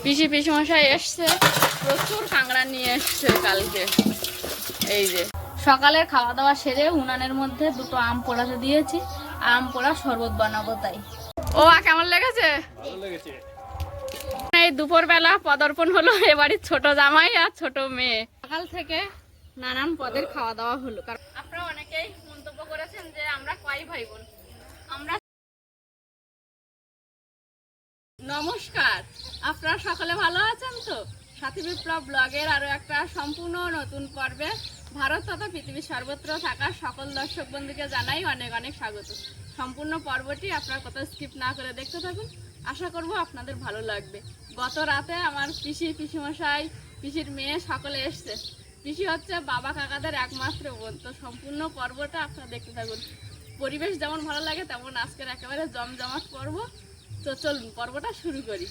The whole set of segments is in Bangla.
পিসিমশাই এসছে, প্রচুর কাঁকড়া নিয়ে এসছে কালকে। এই যে সকালের খাওয়া দাওয়া সেরে উনানের মধ্যে দুটো আম পোড়াতে দিয়েছি, আম পোড়া শরবত বানাবো তাই। ও কেমন লেগেছে? ভালো লেগেছে। এই দুপুরবেলা পদার্পণ হলো এবাড়ির ছোট জামাই আর ছোট মেয়ে। সকাল থেকে নানান পদের খাওয়া দাওয়া হলো। কারণ আপনারা অনেকেই মন্তব্য করেছেন যে আমরা কয় ভাই বোন। আমরা নমস্কার, আপনারা সকলে ভালো আছেন তো? সাথী বিপ্লব ব্লগের আরো একটা সম্পূর্ণ নতুন পর্বে ভারত তথা পৃথিবীর সর্বত্র থাকা সকল দর্শক বন্ধুকে জানাই অনেক অনেক স্বাগত। সম্পূর্ণ পর্বটি আপনারা কোথাও স্কিপ না করে দেখতে থাকুন, আশা করব আপনাদের ভালো লাগবে। গত রাতে আমার পিসিমশাই, পিসির মেয়ে সকলে এসছে। পিসি হচ্ছে বাবা কাকাদের একমাত্র বোন। তো সম্পূর্ণ পর্বটা আপনারা দেখতে থাকুন। পরিবেশ যেমন ভালো লাগে তেমন আজকের একেবারে জমজমাট পর্ব। তো চলুন পর্বটা শুরু করি।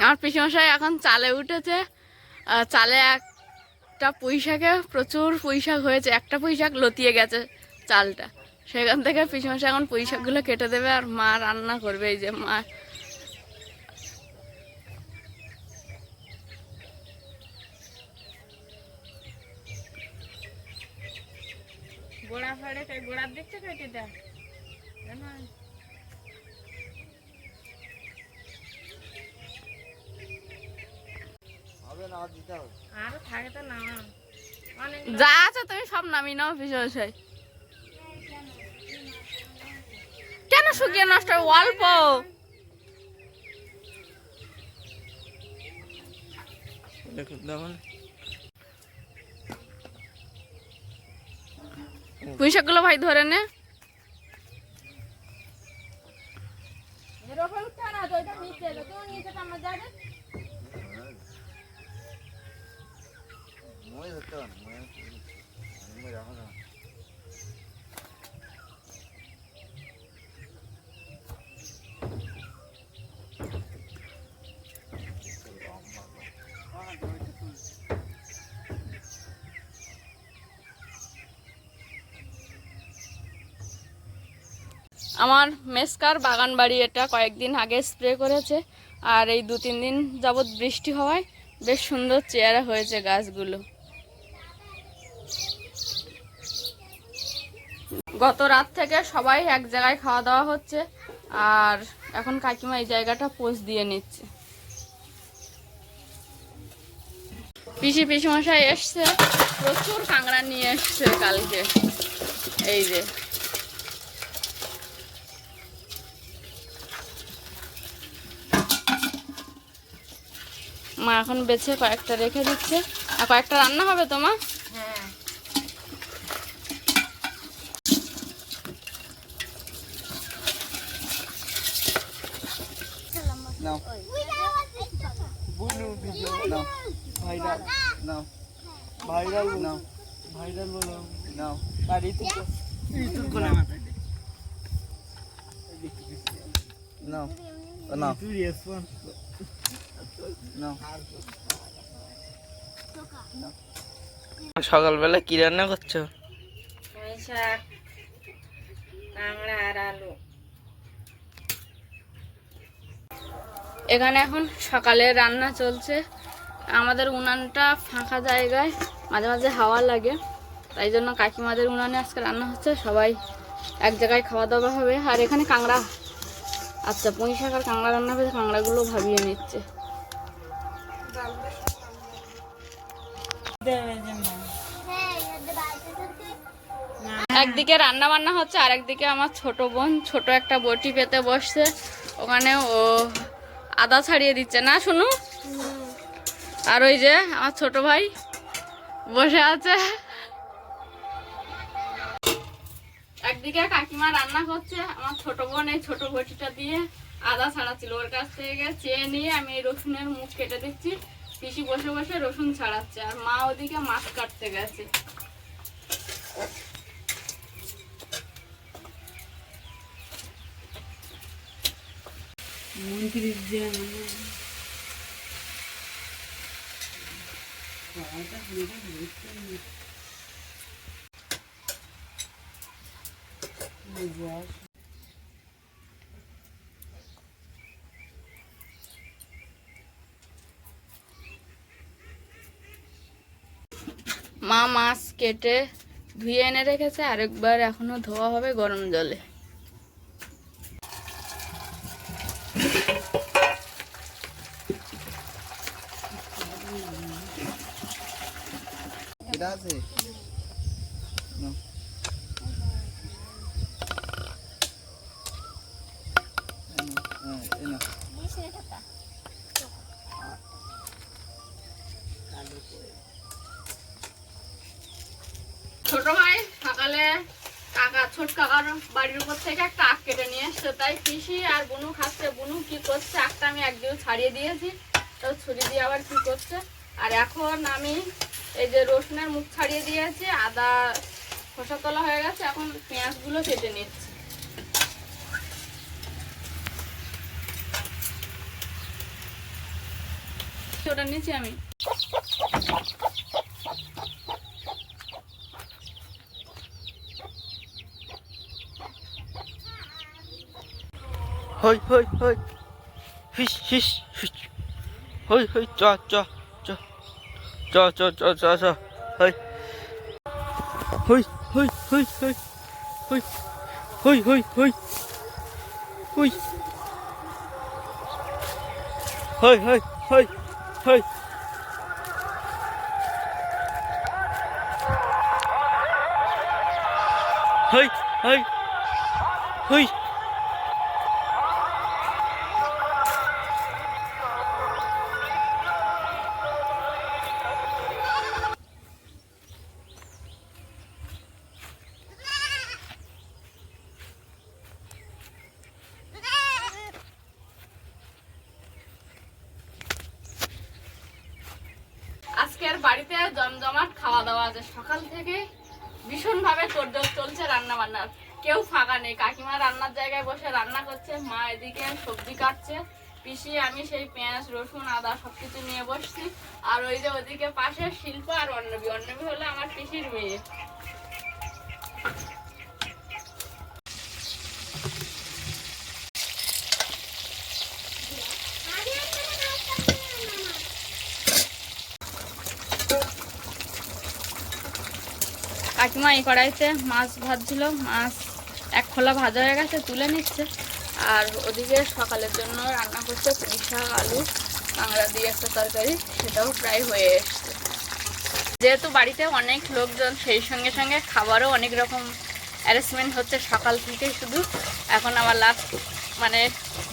আমার পিসিমশাই এখন চালে উঠেছে। চালে একটা পুঁইশাকে প্রচুর পুঁইশাক হয়েছে, একটা পুঁইশাক লতিয়ে গেছে চালটা। সেখান থেকে পিসিমশাই এখন পুঁইশাকগুলো কেটে দেবে আর মা রান্না করবে। এই যে মা গোড়া ফাড়ে, গোড়ার দিকটা কেটে দেয়। যা আছে তুমি সব নামিয়ে নাও পিসিমশাই। কেন শুকিয়ে নষ্ট? অল্প পুঁইশাক গুলো ভাই ধরে নে। আমার মেসকার বাগান বাড়ি, এটা কয়েকদিন আগে স্প্রে করেছে। আর এই 2-3 দিন যাবৎ বৃষ্টি হওয়ায় বেশ সুন্দর চেহারা হয়েছে গাছগুলো। গত রাত থেকে সবাই এক জায়গায় খাওয়া দাওয়া হচ্ছে, আর এখন কাকিমা এই জায়গাটা পোষ দিয়ে নিচ্ছে। পিসিমশাই এসছে, প্রচুর কাঁকড়া নিয়ে এসছে কালকে। এই যে মা এখন বেছে কয়েকটা রেখে দিচ্ছে। আর কয়েকটা রান্না হবে তোমার? হ্যাঁ। সকালবেলা কি রান্না করছো? কাঁকড়া আর আলু। এখানে এখন সকালে রান্না চলছে। আমাদের উনানটা ফাঁকা জায়গায়, মাঝে মাঝে হাওয়া লাগে, তাই জন্য কাকিমাদের উনানে আজকে রান্না হচ্ছে। সবাই এক জায়গায় খাওয়া দাওয়া হবে। আর এখানে কাঁকড়া, আচ্ছা পুঁইশাক আর কাঁকড়া রান্না হবে, কাঁকড়াগুলো ভাবিয়ে নিচ্ছে। একদিকে রান্না বান্না হচ্ছে, আর একদিকে আমার ছোট বোন ছোট একটা বটি পেতে বসছে। ওখানে ও আদা ছাড়িয়ে দিচ্ছে না শুনু। আর ওই যে আমার ছোট ভাই বসে আছে। একদিকে কাকিমা রান্না করছে, আমার ছোট বোন এই ছোট বটিটা দিয়ে আদা ছাড়াচ্ছিল, ওর কাছ থেকে চেয়ে নিয়ে আমি এই রসুনের মুখ কেটে দিচ্ছি। পিসি বসে বসে রসুন ছাড়াচ্ছে, আর মা ওদিকে মাছ কাটতে গেছে। মা মাছ কেটে ধুয়ে এনে রেখেছে, আরেকবার এখনো ধোয়া হবে গরম জলে। ছোট ভাই সকালে ছোট কাকার বাড়ির উপর থেকে একটা আখ কেটে নিয়ে এসছে, তাই পিসি আর বুনু খাচ্ছে। বুনু কি করছে, আখটা আমি একদিন ছাড়িয়ে দিয়েছি, তো ছুরি দিয়ে আবার কি করছে। আর এখন আমি এই যে রসুনের মুখ ছাড়িয়ে দিয়েছি, আদা খোসা তোলা হয়ে গেছে, এখন পেঁয়াজগুলো কেটে নিচ্ছি। ওটা নিচ্ছি আমি। হই হই হই হিস হিস হিস হই হই চ চ চ চ চ চ চ চ হই হই হই হই হই হই হই হই হই হই হই হই হই হই হই হই হই আজকের বাড়িতে জমজমাট খাওয়া দাওয়া আছে, সকাল থেকে ভীষণ ভাবে তোড়জোড় চলছে রান্না বান্নার, কেউ ফাঁকা নেই। কাকিমা রান্নার জায়গায় বসে রান্না করছে, মা এদিকে সবজি কাটছে, পিসি আমি সেই পেঁয়াজ রসুন আদা সবকিছু নিয়ে বসছি। আর ওই যে ওদিকে পাশে শিল্প আর অন্নবী, অন্নবী হলো আমার পিসির মেয়ে। কাকিমা এই কড়াইতে মাছ ভাজছিল, মাছ এক খোলা ভাজা হয়ে গেছে, তুলে নিচ্ছে। আর ওদিকে সকালের জন্য রান্না করছে পুঁই শাক আলু কাঁকড়া দিয়ে একটা তরকারি, সেটাও প্রায় হয়ে এসছে। যেহেতু বাড়িতে অনেক লোকজন, সেই সঙ্গে সঙ্গে খাবারও অনেক রকম অ্যারেঞ্জমেন্ট হচ্ছে সকাল থেকেই। শুধু এখন আমার লাস্ট মানে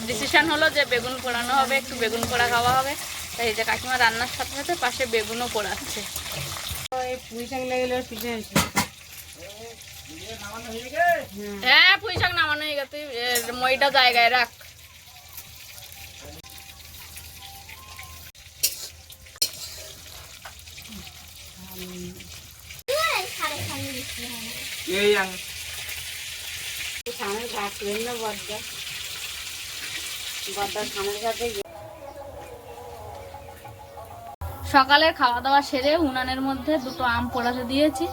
ডিসিশন হলো যে বেগুন পোড়ানো হবে, একটু বেগুন পোড়া খাওয়া হবে। তাই এই যে কাকিমা রান্নার সাথে সাথে পাশে বেগুনও পোড়াচ্ছে। হ্যাঁ পুঁই শাক নামানো হয়ে গেছে, মইটা জায়গায় রাখ। সকালের খাওয়া দাওয়া সেরে উনানের মধ্যে দুটো আম পোড়াতে দিয়েছি,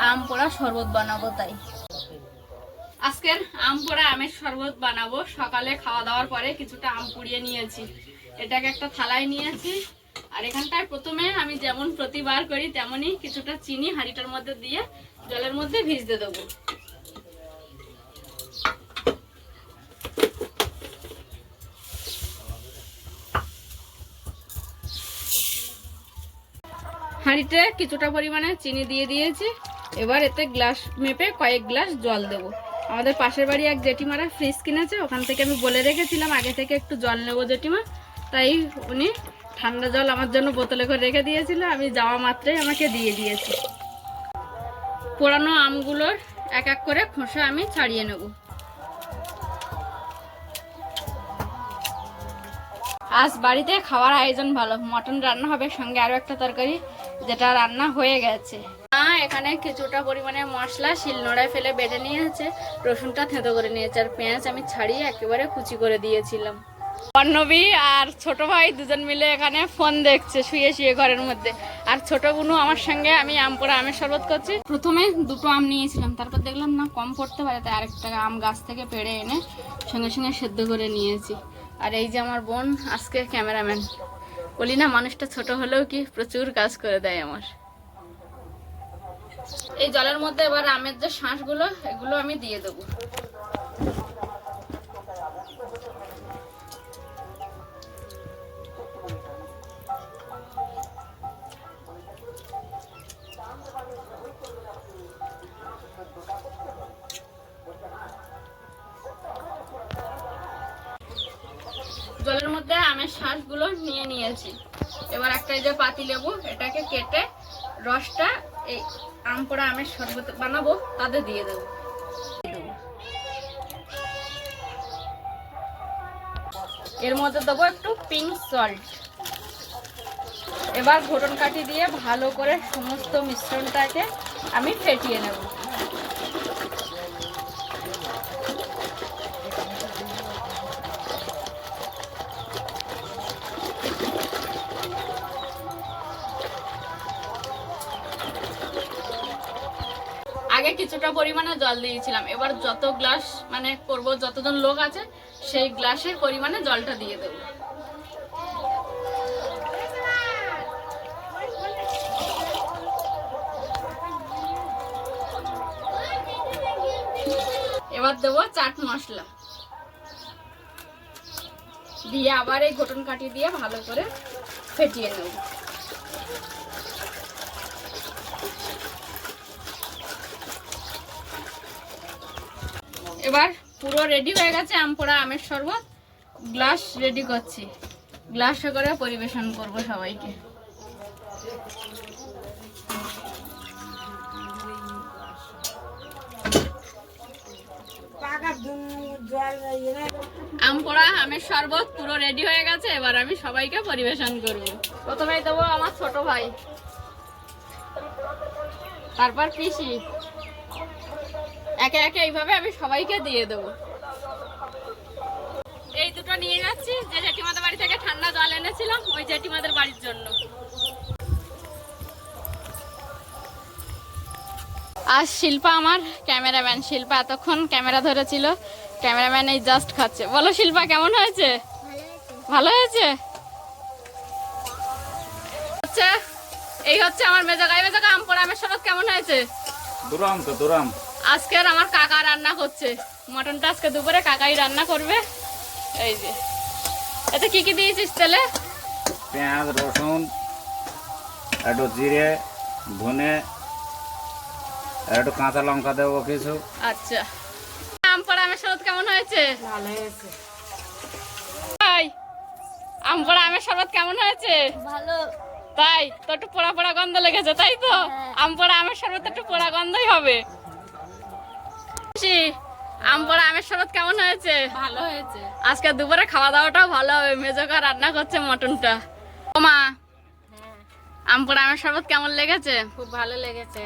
আম পোড়া শরবত বানাবো। তাই আজকের আম পোড়া আমের শরবত বানাবো। সকালে খাওয়া দাওয়ার পরে কিছুটা আম পুড়িয়ে নিয়েছি, এটাকে একটা থালায় নিয়েছি। আর এখানটায় প্রথমে আমি যেমন প্রতিবার করি তেমনই কিছুটা চিনি হাঁড়িটার মধ্যে দিয়ে জলের মধ্যে ভিজতে দেবো। হাঁড়িতে কিছুটা পরিমাণে চিনি দিয়ে দিয়েছি, এবার এতে গ্লাস মেপে কয়েক গ্লাস জল দেবো। আমাদের পাশের বাড়ি এক জেঠিমারা ফ্রিজ কিনেছে, ওখান থেকে আমি বলে রেখেছিলাম আগে থেকে একটু জল নেবো জেঠিমা, তাই উনি ঠান্ডা জল আমার জন্য বোতলে করে রেখে দিয়েছিল, আমি যাওয়া মাত্রই আমাকে দিয়ে দিয়েছি। পোড়ানো আমগুলোর এক এক করে খোসা আমি ছাড়িয়ে নেব। আজ বাড়িতে খাওয়ার আয়োজন ভালো, মটন রান্না হবে, সঙ্গে আরো একটা তরকারি যেটা রান্না হয়ে গেছে। এখানে কিছুটা পরিমাণে মশলা শিলনোড়ায় ফেলে বেটে নিয়েছে, রসুনটা থেঁতো করে নিয়েছে, আর পেঁয়াজ আমি ছাড়িয়ে একেবারে কুচি করে দিয়েছিলাম। পর্ণবী আর ছোট ভাই দুজন মিলে এখানে ফোন দেখছে শুয়ে শুয়ে ঘরের মধ্যে, আর ছোট বুনু আমার সঙ্গে। আমি আম পোড়া আমের শরবত করছি। প্রথমে দুটো আম নিয়েছিলাম, তারপর দেখলাম না কম পড়তে পারে, তাই আরেকটা আম গাছ থেকে পেড়ে এনে সঙ্গে সঙ্গে সেদ্ধ করে নিয়েছি। আর এই যে আমার বোন আজকে ক্যামেরাম্যান। বলি না, মানুষটা ছোট হলেও কি প্রচুর কাজ করে দেয় আমার। এই জলের মধ্যে এবার আমের যে শাঁসগুলো, এগুলো আমি দিয়ে দেবো। জলের মধ্যে আমের শাঁসগুলো নিয়ে নিয়েছি। এবার একটা এই যে পাতি লেবু, এটাকে কেটে রসটা এই আম পোড়া আমের শরবত বানাবো তাতে দিয়ে দেবো। এর মধ্যে দেবো একটু পিঙ্ক সল্ট। এবার ঘোটন কাঠি দিয়ে ভালো করে সমস্ত মিশ্রণটাকে আমি ফেটিয়ে নেব। আগে কিছুটা পরিমাণে জল দিয়েছিলাম, এবার যত গ্লাস মানে করব, যতজন লোক আছে সেই গ্লাসের পরিমাণে জলটা দিয়ে দেব। এবার দেবো চাট মশলা দিয়ে আবার এই ঘোটন কাঠি দিয়ে ভালো করে ফেটিয়ে নেব। এবার পুরো রেডি হয়ে গেছে আম পোড়া আমের শরবত। গ্লাস রেডি করছি, গ্লাসে করে পরিবেশন করব সবাইকে। আম পোড়া আমের শরবত পুরো রেডি হয়ে গেছে, এবার আমি সবাইকে পরিবেশন করব। প্রথমেই দেবো আমার ছোট ভাই, তারপর পিসি, একে একে এইভাবে আমি সবাইকে দিয়ে দেবো। এই দুটো নিয়ে যাচ্ছি, যে জেঠিমাদের বাড়ি থেকে ঠান্ডা জল এনেছিলাম ওই জেঠিমাদের বাড়ির জন্য। আজ শিল্পা আমার ক্যামেরাম্যান, শিল্পা এতক্ষণ ক্যামেরা ধরেছিল, ক্যামেরাম্যান এই জাস্ট খাচ্ছে। বলো শিল্পা, কেমন হয়েছে? ভালো হয়েছে। আচ্ছা, এই হচ্ছে আমার মেজাগাই মেজাগা আম পোড়া আমের শরবত। কেমন হয়েছে? দুরাম তো দুরাম। আজকের আমার কাকা রান্না করছে মটনটা, আজকে দুপুরে কাকাই রান্না করবে। এই যে এতে কি কি দিয়েছিস তেলে? পেঁয়াজ, রসুন, একটু জিরে, ধনে, একটু কাঁচা লঙ্কা দেবো কিছু। আচ্ছা, আম পোড়া আমের শরবত কেমন হয়েছে? ভালো হয়েছে। আম পোড়া আমের শরবত কেমন হয়েছে? ভালো। তাই তো একটু পোড়া পোড়া গন্ধ লেগেছে, তাই তো? আম পোড়া আমের শরবত একটু পোড়া গন্ধই হবে। আম পোড়া আমের শরবত কেমন হয়েছে? ভালো হয়েছে। আজকে দুপুরে খাওয়া দাওয়াটাও ভালো হবে, মেজকা রান্না করছে মটনটা। ও মা, আম পোড়া আমের শরবত কেমন লেগেছে? খুব ভালো লেগেছে।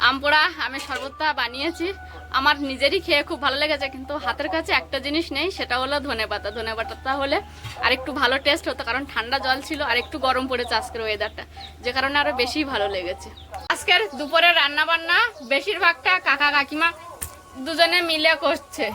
আম পোড়া আমের শরবতটা বানিয়েছি, আমার নিজেরই খেয়ে খুব ভালো লেগেছে, কিন্তু হাতের কাছে একটা জিনিস নেই, সেটা হলো ধনেপাতা। ধনেপাতাটা হলে আর একটু ভালো টেস্ট হতো, কারণ ঠান্ডা জল ছিল আর একটু গরম পড়েছে আজকের ওয়েদারটা, যে কারণে আরো বেশি ভালো লেগেছে। আজকের দুপুরে রান্না বান্না বেশিরভাগটা কাকা কাকিমা দুজনে মিলে করছে।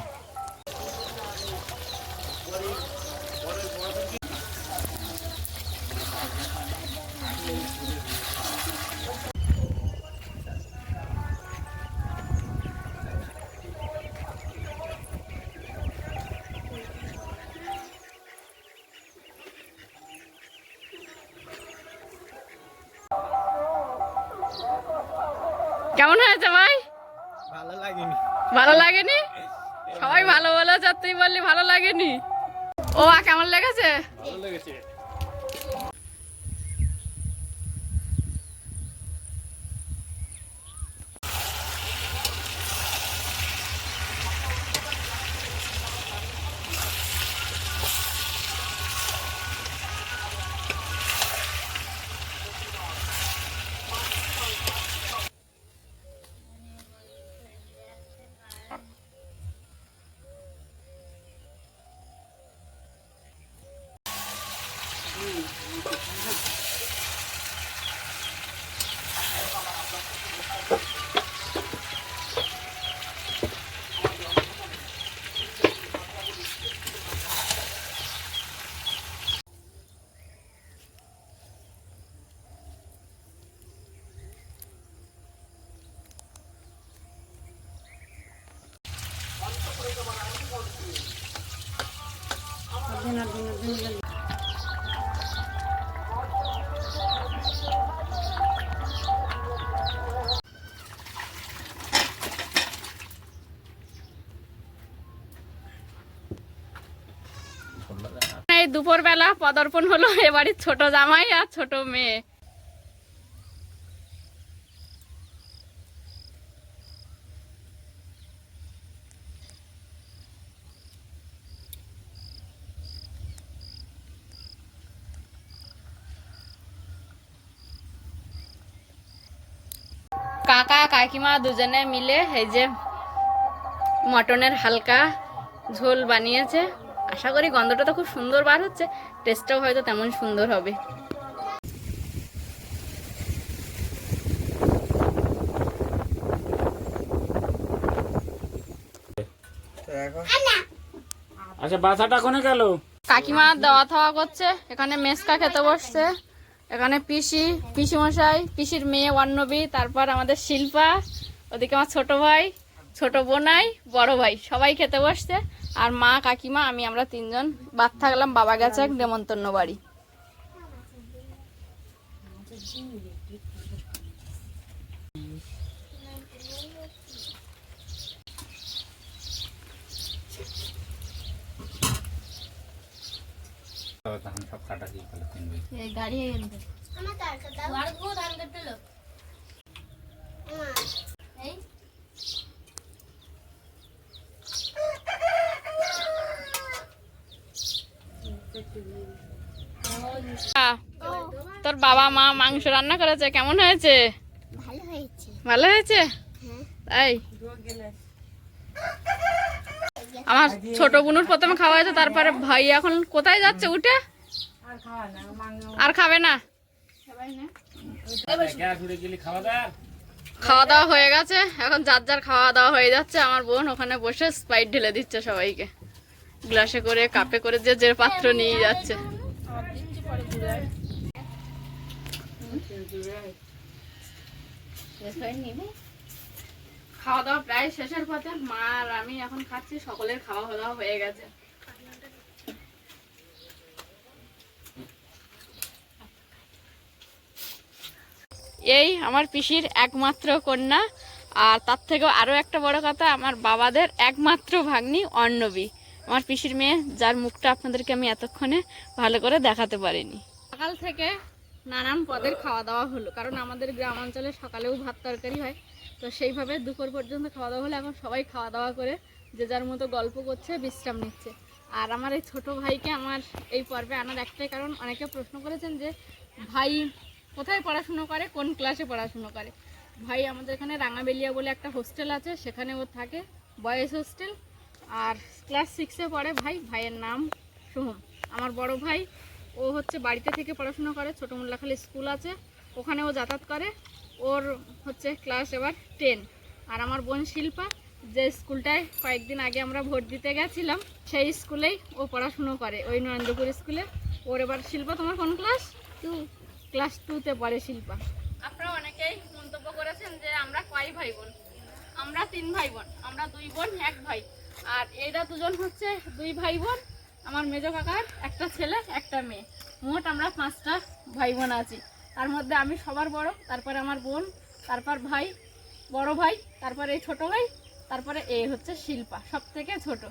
কেমন হয়েছে ভাই? ভালো লাগেনি। ভালো লাগেনি? সবাই ভালো বলেছে, তুই বললি ভালো লাগেনি। ও কেমন লেগেছে? ভালো লেগেছে। এই দুপুরবেলা পদার্পণ হলো এ বাড়ির ছোট জামাই আর ছোট মেয়ে। কাকা কাকিমা দুজনে মিলে এই যে মটনের হালকা ঝোল বানিয়েছে। আশা করি গন্ধটা তো খুব সুন্দর বার হচ্ছে, টেস্টটাও হয়তো তেমন সুন্দর হবে। আচ্ছা বাসাটা কোনে গেল? কাকিমা দেওয়া থাওয়া করছে, এখানে মেসকা খেতে বসছে, এখানে পিসি মশাই, পিসির মেয়ে অর্ণবী, তারপর আমাদের শিল্পা, ওদিকে আমার ছোট ভাই, ছোট বোনাই, বড় ভাই, সবাই খেতে বসছে। আর মা কাকিমা আমি আমরা তিনজন বাদ থাকলাম, বাবা গেছে এক নেমন্তন্ন বাড়ি। গাড়ি তোর বাবা মা মাংস রান্না করেছে, কেমন হয়েছে? ভালো হয়েছে তাই? আমার ছোট বোনুর প্রথমে খাওয়া হয়েছে, তারপরে ভাই এখন কোথায় যাচ্ছে উঠে, আর খাবে না। খাওয়া দাওয়া হয়ে গেছে, এখন যার যার খাওয়া দাওয়া হয়ে যাচ্ছে। আমার বোন ওখানে বসে স্প্রাইট ঢেলে দিচ্ছে সবাইকে, গ্লাসে করে কাপে করে, যে যে পাত্র নিয়ে যাচ্ছে। খাওয়া দাওয়া প্রায় শেষের পথে, মা আর আমি এখন খাচ্ছি, সকলের খাওয়া দাওয়া হয়ে গেছে। এই আমার পিসির একমাত্র কন্যা, আর তার থেকেও আরো একটা বড় কথা, আমার বাবাদের একমাত্র ভাগ্নি অর্ণবী, আমার পিসির মেয়ে, যার মুখটা আপনাদেরকে আমি এতক্ষণে ভালো করে দেখাতে পারিনি। সকাল থেকে নানান পদের খাওয়া দাওয়া হলো, কারণ আমাদের গ্রাম অঞ্চলে সকালেও ভাত তরকারি হয়, তো সেইভাবে দুপুর পর্যন্ত খাওয়া দাওয়া হলো। এখন সবাই খাওয়া দাওয়া করে যে যার মতো গল্প করছে, বিশ্রাম নিচ্ছে। আর আমার এই ছোট ভাইকে আমার এই পর্বে আনার একটাই কারণ, অনেকে প্রশ্ন করেছেন যে ভাই কোথায় পড়াশুনো করে, কোন ক্লাসে পড়াশুনো করে। ভাই আমাদের এখানে রাঙাবেলিয়া বলে একটা হোস্টেল আছে, সেখানে ও থাকে, বয়েজ হোস্টেল, আর ক্লাস 6-এ পড়ে ভাই। ভাইয়ের নাম সোহম। আমার বড় ভাই, ও হচ্ছে বাড়িতে থেকে পড়াশোনা করে, ছোটো মোল্লাখালী স্কুল আছে, ওখানে ও যাতায়াত করে, ওর হচ্ছে ক্লাস এবার 10। আর আমার বোন শিল্পা, যে স্কুলটায় কয়েকদিন আগে আমরা ভোট দিতে গেছিলাম, সেই স্কুলেই ও পড়াশুনো করে, ওই নরেন্দ্রপুর স্কুলে। ওর এবার, শিল্পা তোমার কোন ক্লাস? 2, ক্লাস 2-তে পড়ে শিল্পা। আপনারা অনেকেই মন্তব্য করেছেন যে আমরা কয় ভাই বোন। আমরা 3 ভাই বোন, আমরা 2 বোন 1 ভাই। আর এরা দুজন হচ্ছে 2 ভাই বোন, আমার মেজো কাকার একটা ছেলে একটা মেয়ে, মোট আমরা 5টা ভাই বোন আছি। তার মধ্যে আমি সবার বড়, তারপরে আমার বোন, তারপর ভাই, বড় ভাই, তারপরে এই ছোট ভাই, তারপরে এই হচ্ছে শিল্পা, সব থেকে ছোট।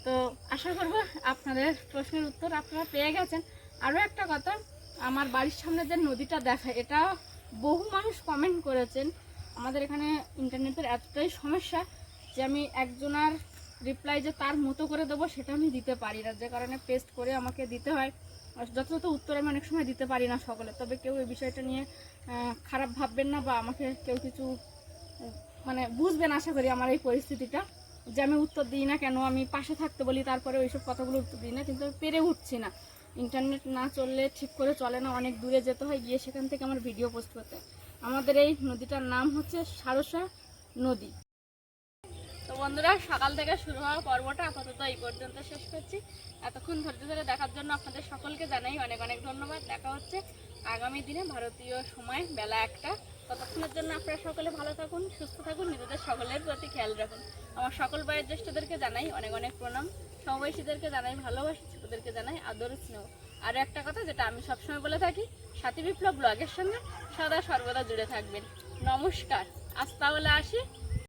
তো আশা করব আপনাদের প্রশ্নের উত্তর আপনারা পেয়ে গেছেন। আরও একটা কথা, আমার বাড়ির সামনে যে নদীটা দেখা, এটা বহু মানুষ কমেন্ট করেছেন। আমাদের এখানে ইন্টারনেটের এতটাই সমস্যা যে আমি একজনার রিপ্লাই যে তার মতো করে দেবো সেটা আমি দিতে পারি না, যে কারণে পেস্ট করে আমাকে দিতে হয়। যথাযথ উত্তর আমি অনেক সময় দিতে পারি না সকলে। তবে কেউ এই বিষয়টা নিয়ে খারাপ ভাববেন না, বা আমাকে কেউ কিছু মানে বুঝবেন আশা করি আমার এই পরিস্থিতিটা, যে আমি উত্তর দিই না কেন, আমি পাশে থাকতে বলি, তারপরে ওইসব কথাগুলো উত্তর দিই না, কিন্তু আমি পেরে উঠছি না। ইন্টারনেট না চললে ঠিক করে চলে না, অনেক দূরে যেতে হয়, গিয়ে সেখান থেকে আমার ভিডিও পোস্ট করতে। আমাদের এই নদীটার নাম হচ্ছে সারসা নদী। তো বন্ধুরা, সকাল থেকে শুরু হওয়া পর্বটা আপাতত এই পর্যন্ত শেষ করছি। এতক্ষণ ধৈর্য ধরে দেখার জন্য আপনাদের সকলকে জানাই অনেক অনেক ধন্যবাদ। দেখা হচ্ছে আগামী দিনে ভারতীয় সময় বেলা 1টা। ততক্ষণের জন্য আপনারা সকলে ভালো থাকুন, সুস্থ থাকুন, নিজেদের সকলের প্রতি খেয়াল রাখুন। আমার সকল বয়োজ্যেষ্ঠদেরকে জানাই অনেক অনেক প্রণাম, সমবয়সীদেরকে জানাই ভালোবাসা, ছোটদেরকে জানাই আদর স্নেহ। আরও একটা কথা যেটা আমি সবসময় বলে থাকি, সাথী বিপ্লব ব্লগের সঙ্গে সদা সর্বদা জুড়ে থাকবেন। নমস্কার, আজ তাহলে আসি।